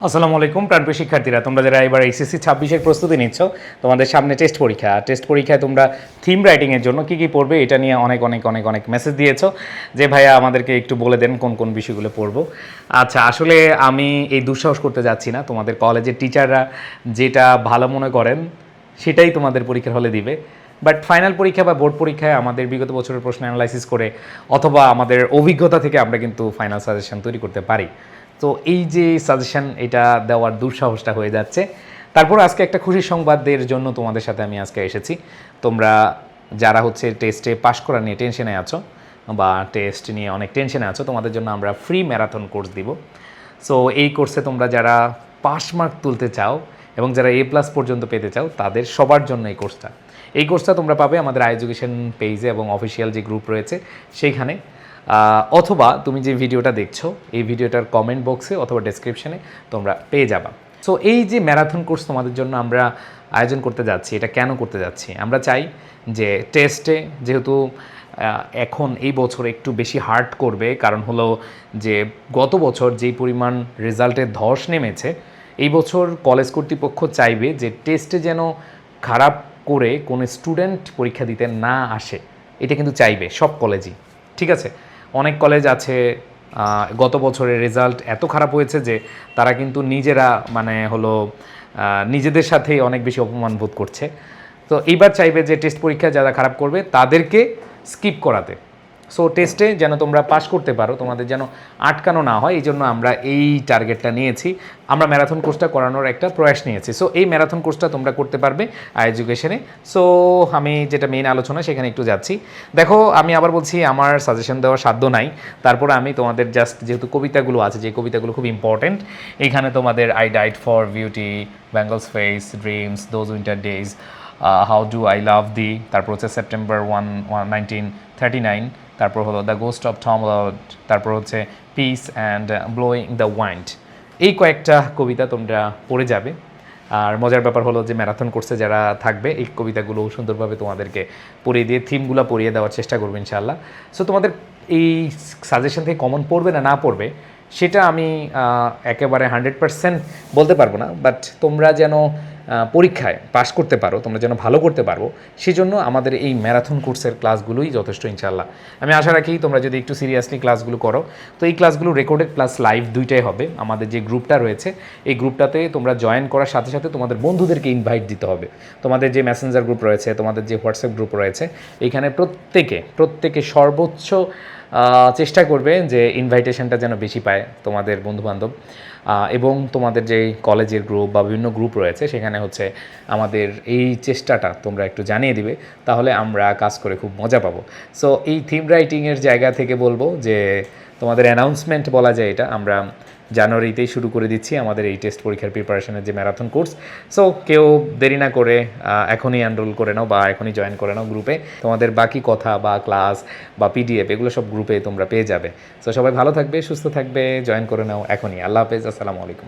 আসসালামু আলাইকুম প্রাণপ্রিয় শিক্ষার্থীরা, তোমরা যারা এবার এইচএসসি 26-এর প্রস্তুতি নিচ্ছ, তোমাদের সামনে টেস্ট পরীক্ষায় তোমরা থিম রাইটিংয়ের জন্য কী কী পড়বে এটা নিয়ে অনেক অনেক অনেক অনেক মেসেজ দিয়েছো যে ভাইয়া আমাদেরকে একটু বলে দেন কোন কোন বিষয়গুলো পড়বো। আচ্ছা, আসলে আমি এই দুঃসাহস করতে যাচ্ছি না। তোমাদের কলেজের টিচাররা যেটা ভালো মনে করেন সেটাই তোমাদের পরীক্ষার হলে দিবে। বাট ফাইনাল পরীক্ষা বা বোর্ড পরীক্ষায় আমাদের বিগত বছরের প্রশ্ন অ্যানালাইসিস করে অথবা আমাদের অভিজ্ঞতা থেকে আমরা কিন্তু ফাইনাল সাজেশন তৈরি করতে পারি। তো এই যে সাজেশন এটা দেওয়ার দুঃসাহসটা হয়ে যাচ্ছে। তারপর আজকে একটা খুশির সংবাদের জন্য তোমাদের সাথে আমি আজকে এসেছি। তোমরা যারা টেস্টে পাশ করা নিয়ে টেনশনে আছো বা টেস্ট নিয়ে অনেক টেনশনে আছো, তোমাদের জন্য আমরা ফ্রি ম্যারাথন কোর্স দিব। সো এই কোর্সে তোমরা যারা পাস মার্ক তুলতে চাও এবং যারা A+ পর্যন্ত পেতে চাও তাদের সবার জন্য এই কোর্সটা তোমরা পাবে আমাদের এডুকেশন পেজে এবং অফিসিয়াল যে গ্রুপ রয়েছে সেইখানে, অথবা তুমি যে ভিডিওটা দেখছো এই ভিডিওটার কমেন্ট বক্সে অথবা ডেসক্রিপশনে তোমরা পেয়ে যাবা। সো এই যে ম্যারাথন কোর্স তোমাদের জন্য আমরা আয়োজন করতে যাচ্ছি, এটা কেন করতে যাচ্ছি? আমরা চাই যে টেস্টে যেহেতু এখন এই বছর একটু বেশি হার্ড করবে, কারণ হলো যে গত বছর যেই পরিমাণ রেজাল্টে ধস নেমেছে, এই বছর কলেজ কর্তৃপক্ষ চাইবে যে টেস্টে যেন খারাপ করে কোনো স্টুডেন্ট পরীক্ষা দিতে না আসে। এটা কিন্তু চাইবে সব কলেজই, ঠিক আছে? অনেক কলেজ আছে গত বছরের রেজাল্ট এত খারাপ হয়েছে যে তারা কিন্তু নিজেরা নিজেদের সাথেই অনেক বেশি অপমান বোধ করছে। তো এইবার চাইবে যে টেস্ট পরীক্ষা যারা খারাপ করবে তাদেরকে স্কিপ করাতে। সো টেস্টে যেন তোমরা পাস করতে পারো, তোমাদের যেন আটকানো না হয়, এই জন্য আমরা এই টার্গেটটা নিয়েছি। আমরা ম্যারাথন কোর্সটা করানোর একটা প্রয়াস নিয়েছি। সো এই ম্যারাথন কোর্সটা তোমরা করতে পারবে এডুকেশনে। সো আমি যেটা মেইন আলোচনা সেখানে একটু যাচ্ছি। দেখো, আমি আবার বলছি আমার সাজেশন দেওয়ার সাধ্য নাই, তারপরে আমি তোমাদের জাস্ট যেহেতু কবিতাগুলো আছে, যে কবিতাগুলো খুব ইম্পর্টেন্ট, এখানে তোমাদের I died for beauty, Bengal's face, dreams, those winter days, how do I love thee, তারপর হচ্ছে সেপ্টেম্বর 1939, তারপর হলো the ghost of Tom Lord, তারপর হচ্ছে peace and blowing the wind. এই কয়েকটা কবিতা তোমরা পড়ে যাবে। আর মজার ব্যাপার হলো যে ম্যারাথন কোর্সে যারা থাকবে এই কবিতাগুলো সুন্দরভাবে তোমাদেরকে পড়িয়ে দিয়ে থিমগুলো পড়িয়ে দেওয়ার চেষ্টা করবে ইনশাআল্লাহ। সো তোমাদের এই সাজেশন থেকে কমন পড়বে না পড়বে সেটা আমি একেবারে 100% বলতে পারবো না, বাট তোমরা যেন পরীক্ষায় পাশ করতে পারো, তোমরা যেন ভালো করতে পারো, সেজন্য আমাদের এই ম্যারাথন কোর্সের ক্লাসগুলোই যথেষ্ট ইনশাআল্লাহ। আমি আশা রাখি তোমরা যদি একটু সিরিয়াসলি ক্লাসগুলো করো, তো এই ক্লাসগুলো রেকর্ডেড প্লাস লাইভ দুইটাই হবে। আমাদের যে গ্রুপটা রয়েছে এই গ্রুপটাতে তোমরা জয়েন করার সাথে সাথে তোমাদের বন্ধুদেরকে ইনভাইট দিতে হবে। তোমাদের যে মেসেঞ্জার গ্রুপ রয়েছে, তোমাদের যে হোয়াটসঅ্যাপ গ্রুপ রয়েছে, এইখানে প্রত্যেকে সর্বোচ্চ চেষ্টা করবে যে ইনভাইটেশনটা যেন বেশি পায় তোমাদের বন্ধুবান্ধব, এবং তোমাদের যে কলেজের গ্রুপ বা বিভিন্ন গ্রুপ রয়েছে সেখানে আমাদের এই চেষ্টাটা তোমরা একটু জানিয়ে দিবে, তাহলে আমরা কাজ করে খুব মজা পাবো। সো এই থিম রাইটিংয়ের জায়গা থেকে বলবো যে তোমাদের অ্যানাউন্সমেন্ট বলা যায়, এটা আমরা জানুয়ারিতেই শুরু করে দিচ্ছি আমাদের এই টেস্ট পরীক্ষার প্রিপারেশনের যে ম্যারাথন কোর্স। সো কেউ দেরি না করে এখনই এনরোল করে নাও বা এখনই জয়েন করে নাও গ্রুপে। তোমাদের বাকি কথা বা ক্লাস বা PDF এগুলো সব গ্রুপে তোমরা পেয়ে যাবে। সো সবাই ভালো থাকবে, সুস্থ থাকবে, জয়েন করে নাও এখনই। আল্লাহ হাফেজ, আসসালামু আলাইকুম।